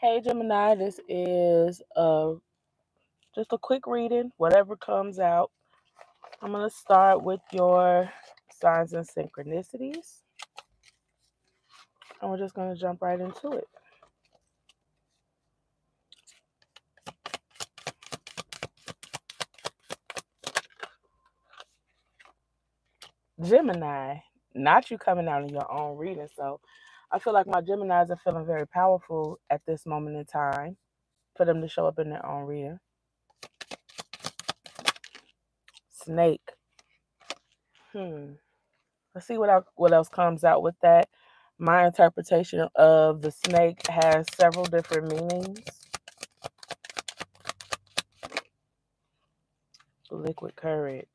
Hey Gemini, this is just a quick reading, whatever comes out. I'm going to start with your signs and synchronicities, and we're just going to jump right into it. Gemini, not you coming out in your own reading, so I feel like my Geminis are feeling very powerful at this moment in time for them to show up in their own reading. Snake. Let's see what else comes out with that. My interpretation of the snake has several different meanings. Liquid courage.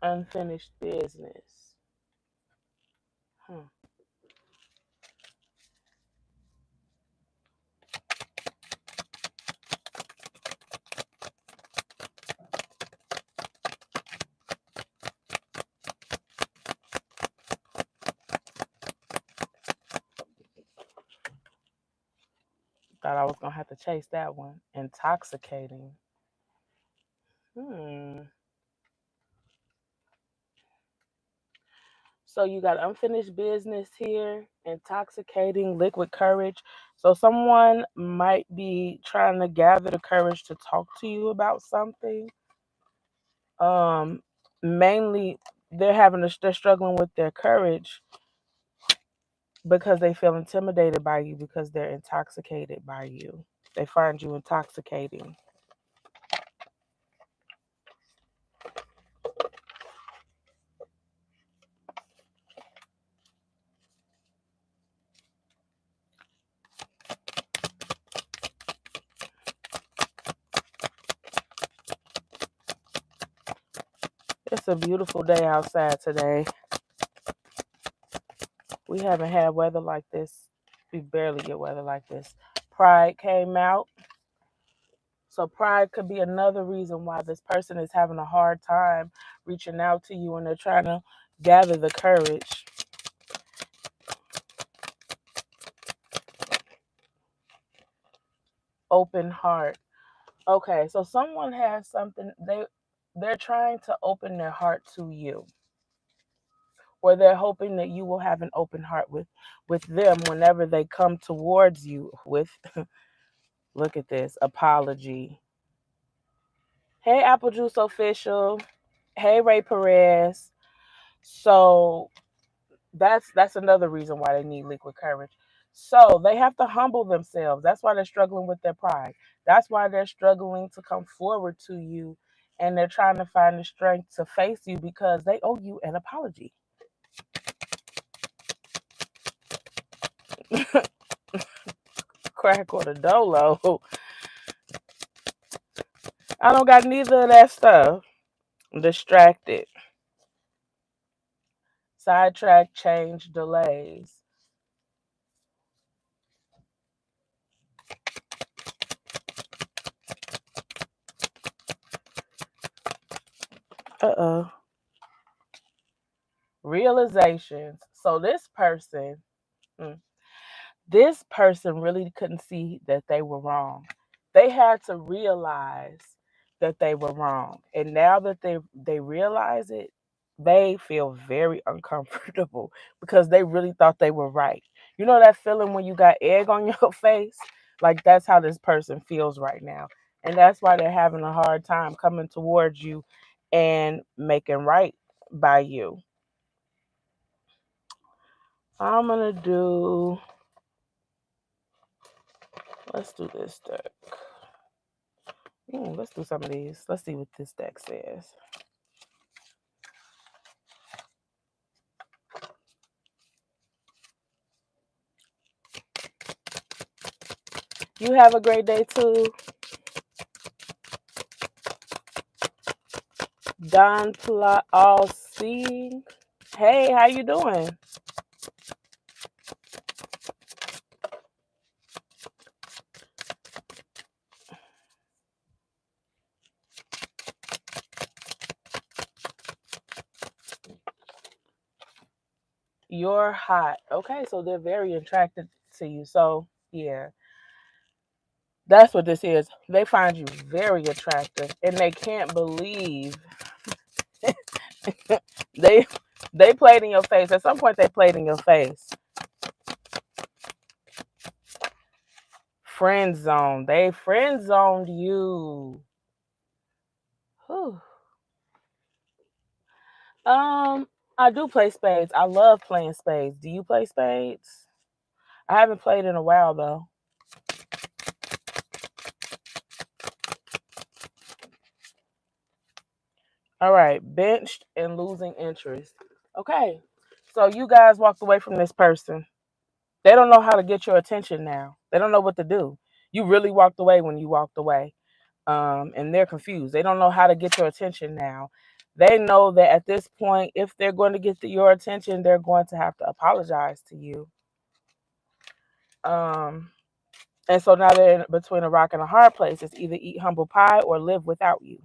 Unfinished business. Thought I was going to have to chase that one. Intoxicating. So you got unfinished business here, intoxicating, liquid courage. So someone might be trying to gather the courage to talk to you about something. Mainly they're struggling with their courage because they feel intimidated by you because they're intoxicated by you. They find you intoxicating. It's a beautiful day outside today. We haven't had weather like this. We barely get weather like this. Pride came out. So pride could be another reason why this person is having a hard time reaching out to you and they're trying to gather the courage. Open heart. Okay, so someone has something they're trying to open their heart to you. Or they're hoping that you will have an open heart with them whenever they come towards you with look at this, apology. Hey Apple Juice Official. Hey Ray Perez. So that's another reason why they need liquid courage. So they have to humble themselves. That's why they're struggling with their pride. That's why they're struggling to come forward to you and they're trying to find the strength to face you because they owe you an apology. Crack or the dolo. I don't got neither of that stuff. I'm distracted. Sidetrack, change, delays. Uh-oh. Realizations. So this person really couldn't see that they were wrong. They had to realize that they were wrong. And now that they realize it, they feel very uncomfortable because they really thought they were right. You know that feeling when you got egg on your face? Like that's how this person feels right now. And that's why they're having a hard time coming towards you and making right by you. I'm going to let's do this deck. Let's do some of these. Let's see what this deck says. You have a great day too. Don Plot All Seeing. Hey, how you doing? You're hot. Okay, so they're very attracted to you. So, yeah, that's what this is. They find you very attractive and they can't believe they they played in your face. At some point they played in your face. Friend zone. They friend zoned you. Whew. Um, I do play spades. I love playing spades. Do you play spades? I haven't played in a while though. All right, benched and losing interest. Okay, so you guys walked away from this person. They don't know how to get your attention now. They don't know what to do. You really walked away when you walked away, and they're confused. They don't know how to get your attention now. They know that at this point, if they're going to get your attention, they're going to have to apologize to you. Um, and so now they're in between a rock and a hard place. It's either eat humble pie or live without you.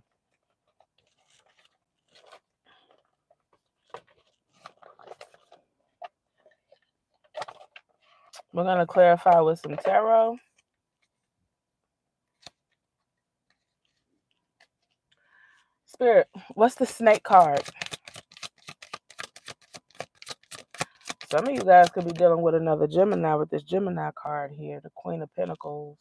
We're going to clarify with some tarot. Spirit, what's the snake card? Some of you guys could be dealing with another Gemini with this Gemini card here, the Queen of Pentacles.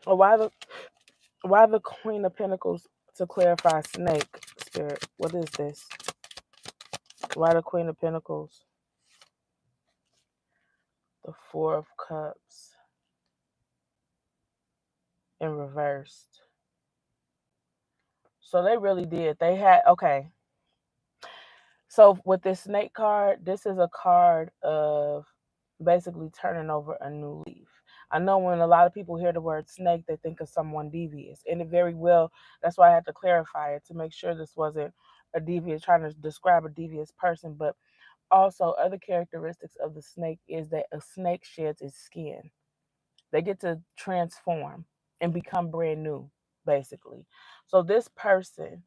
Or why the Queen of Pentacles to clarify snake, Spirit? What is this? Why the Queen of Pentacles? The Four of Cups in reversed. So they really did. They had, okay. So with this snake card, this is a card of basically turning over a new leaf. I know when a lot of people hear the word snake, they think of someone devious. And it very well, that's why I had to clarify it to make sure this wasn't a devious, trying to describe a devious person. But also, other characteristics of the snake is that a snake sheds its skin. They get to transform and become brand new, basically. So this person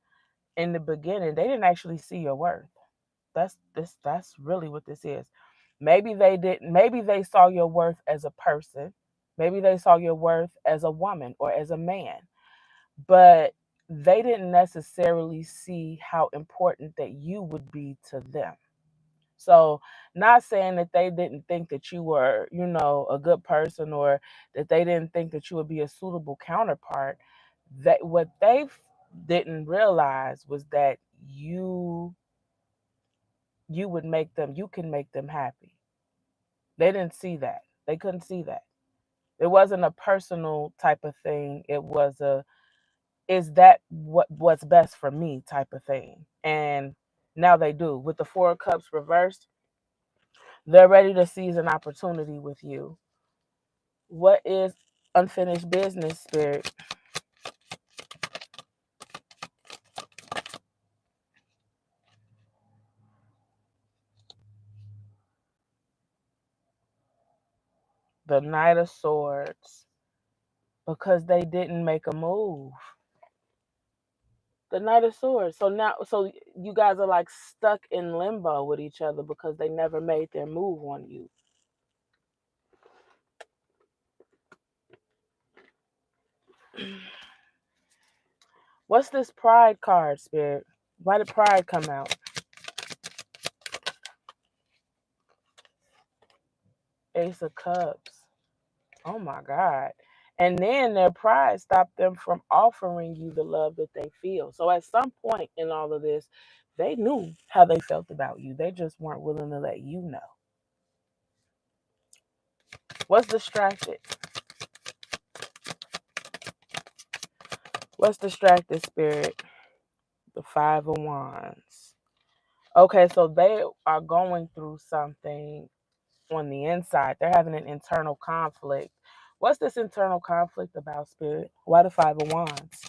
in the beginning, they didn't actually see your worth. That's really what this is. Maybe they didn't, maybe they saw your worth as a person. Maybe they saw your worth as a woman or as a man. But they didn't necessarily see how important that you would be to them. So, not saying that they didn't think that you were, a good person or that they didn't think that you would be a suitable counterpart. That what they didn't realize was that you would make them, you can make them happy. They didn't see that. They couldn't see that. It wasn't a personal type of thing. It was a, is that what's best for me type of thing. And now they do. With the Four of Cups reversed, they're ready to seize an opportunity with you. What is unfinished business, Spirit? The Knight of Swords. Because they didn't make a move. The Knight of Swords. So now, so you guys are like stuck in limbo with each other because they never made their move on you. What's this Pride card, Spirit? Why did Pride come out? Ace of Cups. Oh my God. And then their pride stopped them from offering you the love that they feel. So at some point in all of this, they knew how they felt about you. They just weren't willing to let you know. What's distracted? What's distracted, Spirit? The Five of Wands. Okay, so they are going through something on the inside. They're having an internal conflict. What's this internal conflict about, Spirit? Why the Five of Wands?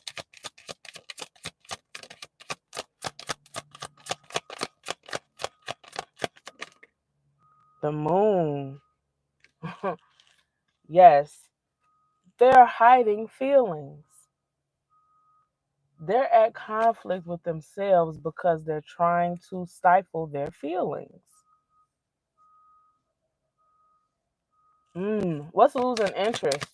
The Moon. Yes. They're hiding feelings. They're at conflict with themselves because they're trying to stifle their feelings. What's losing interest?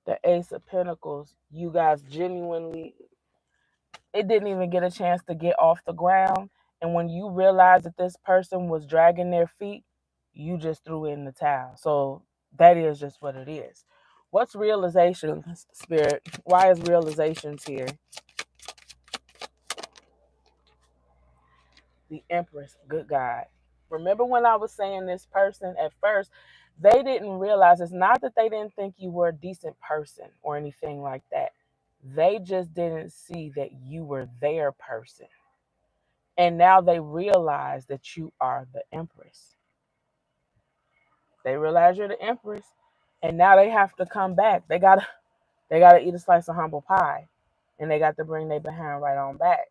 The Ace of Pentacles. You guys genuinely, it didn't even get a chance to get off the ground. And when you realize that this person was dragging their feet, you just threw in the towel. So that is just what it is. What's realization, Spirit? Why is realizations here? The Empress, good God. Remember when I was saying this person at first, they didn't realize, it's not that they didn't think you were a decent person or anything like that. They just didn't see that you were their person. And now they realize that you are the Empress. They realize you're the Empress. And now they have to come back. They gotta eat a slice of humble pie. And they got to bring their behind right on back.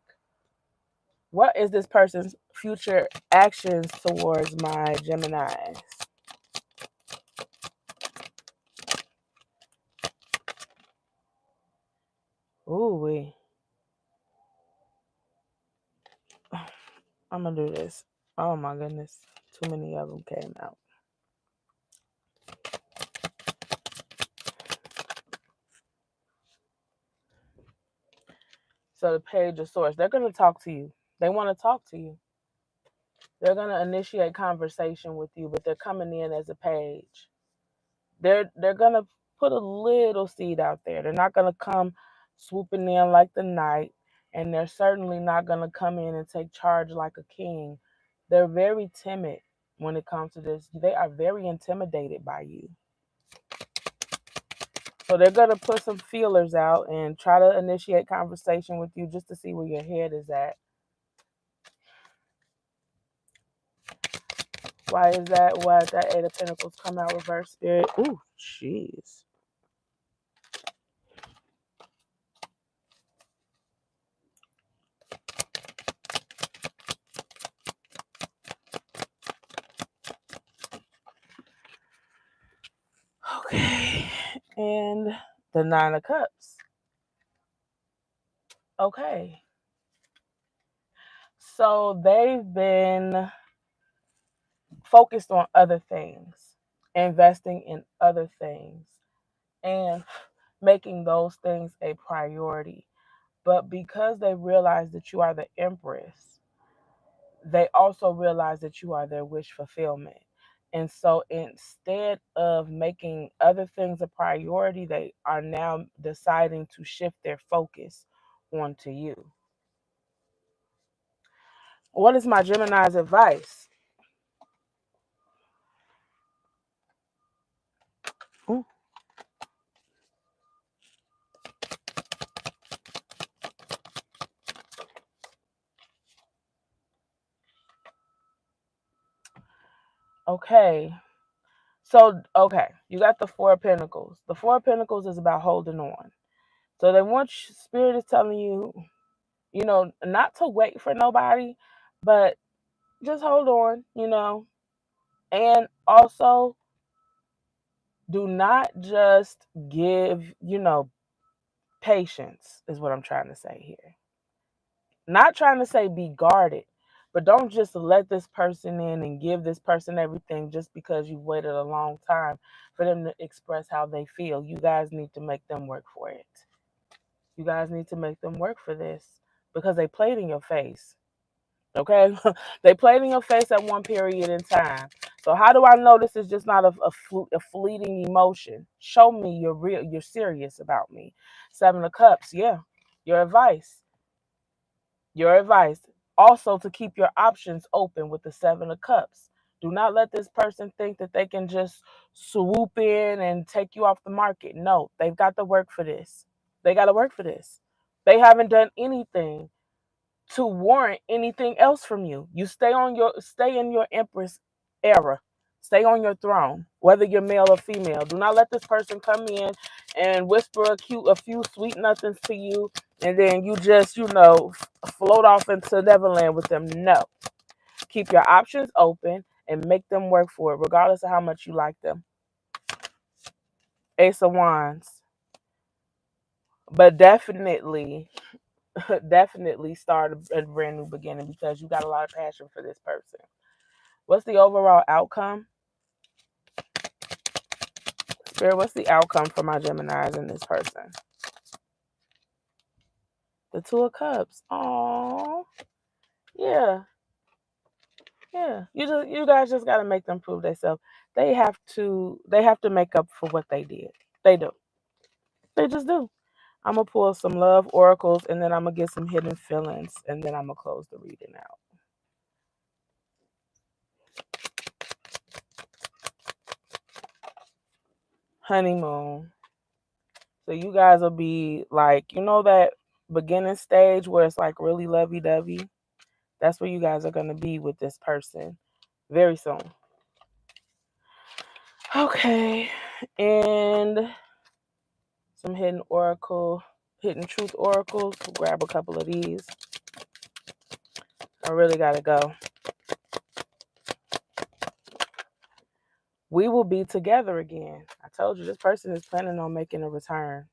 What is this person's future actions towards my Geminis? Ooh, I'm gonna do this. Oh my goodness, too many of them came out. So the Page of Swords, they're gonna talk to you. They want to talk to you. They're gonna initiate conversation with you, but they're coming in as a page. They're gonna put a little seed out there. They're not gonna come swooping in like the knight, and they're certainly not gonna come in and take charge like a king. They're very timid when it comes to this. They are very intimidated by you. So they're gonna put some feelers out and try to initiate conversation with you just to see where your head is at. Why is that? Why did that Eight of Pentacles come out reverse, Spirit? Ooh, jeez. Okay. And the Nine of Cups. Okay. So they've been focused on other things, investing in other things, and making those things a priority. But because they realize that you are the Empress, they also realize that you are their wish fulfillment. And so instead of making other things a priority, they are now deciding to shift their focus onto you. What is my Gemini's advice? Ooh. Okay. So, okay, you got the Four of Pentacles. The Four of Pentacles is about holding on. So they want you, Spirit is telling you, not to wait for nobody, but just hold on, And also, do not just give, patience, is what I'm trying to say here. Not trying to say be guarded, but don't just let this person in and give this person everything just because you've waited a long time for them to express how they feel. You guys need to make them work for it. You guys need to make them work for this because they played in your face. Okay? They played in your face at one period in time. So how do I know this is just not a fleeting emotion? Show me you're serious about me. Seven of Cups, yeah. Your advice. Your advice. Also to keep your options open with the Seven of Cups. Do not let this person think that they can just swoop in and take you off the market. No, they've got to work for this. They got to work for this. They haven't done anything to warrant anything else from you. You stay in your Empress era. Stay on your throne, whether you're male or female. Do not let this person come in and whisper a few sweet nothings to you, and then you just, float off into Neverland with them. No. keep your options open and make them work for it, regardless of how much you like them. Ace of Wands. But definitely start a brand new beginning because you got a lot of passion for this person. What's the overall outcome? Spirit, what's the outcome for my Geminis and this person? The Two of Cups. Oh, yeah. Yeah. You guys just gotta make them prove themselves. They have to make up for what they did. They do. They just do. I'm gonna pull some love oracles and then I'm gonna get some hidden feelings and then I'm gonna close the reading out. Honeymoon. So you guys will be like, you know, that beginning stage where it's like really lovey-dovey. That's where you guys are gonna be with this person very soon. Okay, and some hidden truth oracles. We'll grab a couple of these. I really gotta go. We will be together again. I told you this person is planning on making a return.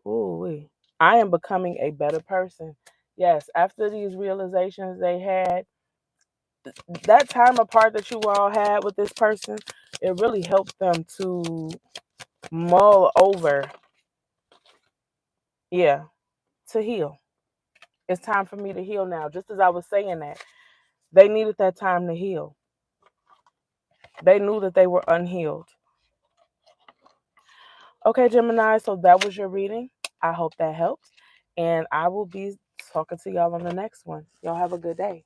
Ooh, I am becoming a better person. Yes, after these realizations they had, that time apart that you all had with this person, it really helped them to mull over. Yeah, to heal. It's time for me to heal now. Just as I was saying that, they needed that time to heal. They knew that they were unhealed. Okay, Gemini, so that was your reading. I hope that helps. And I will be talking to y'all on the next one. Y'all have a good day.